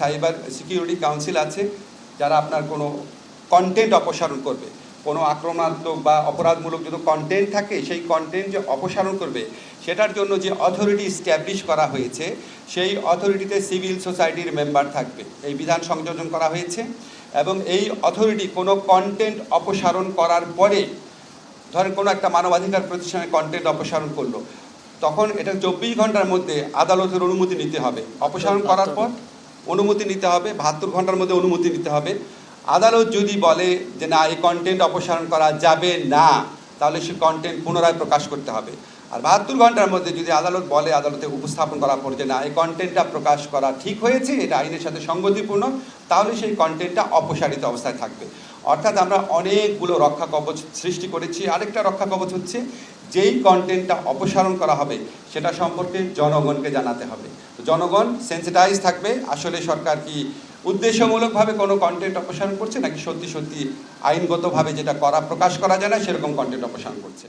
Cyber security council আছে, যারা আপনার কোনো কন্টেন্ট অপসারণ করবে, কোনো আক্রমণাত্মক বা অপরাধমূলক যদি কন্টেন্ট থাকে, সেই কন্টেন্ট যে অপসারণ করবে সেটার জন্য যে অথরিটি স্ট্যাবলিশ করা হয়েছে, সেই অথরিটিতে সিভিল সোসাইটির মেম্বার থাকবে। এই বিধান সংযোজন করা হয়েছে এবং এই অথরিটি কোনো কন্টেন্ট অপসারণ করার পরে, ধরেন কোনো একটা মানবাধিকার প্রতিষ্ঠানে কন্টেন্ট অপসারণ করলো, তখন এটা 24 ঘন্টার মধ্যে আদালতের অনুমতি নিতে হবে। অপসারণ করার পর অনুমতি নিতে হবে, 72 ঘন্টার মধ্যে অনুমতি নিতে হবে। আদালত যদি বলে যে না, এই কন্টেন্ট অপসারণ করা যাবে না, তাহলে সে কন্টেন্ট পুনরায় প্রকাশ করতে হবে। আর 72 ঘন্টার মধ্যে যদি আদালত বলে, আদালতে উপস্থাপন করার পর যে না, এই কন্টেন্টটা প্রকাশ করা ঠিক হয়েছে, এটা আইনের সাথে সঙ্গতিপূর্ণ, তাহলে সেই কন্টেন্টটা অপসারিত অবস্থায় থাকবে। অর্থাৎ আমরা অনেকগুলো রক্ষা কবচ সৃষ্টি করেছি। আরেকটা রক্ষা কবচ হচ্ছে, যেই কন্টেন্টটা অপসারণ করা হবে সেটা সম্পর্কে জনগণকে জানাতে হবে। জনগণ সেন্সিটাইজ থাকবে, আসলে সরকার কি উদ্দেশ্যমূলকভাবে কোনো কন্টেন্ট অপসারণ করছে, নাকি সত্যি সত্যি আইনগতভাবে যেটা প্রকাশ করা যায় না সেরকম কন্টেন্ট অপসারণ করছে।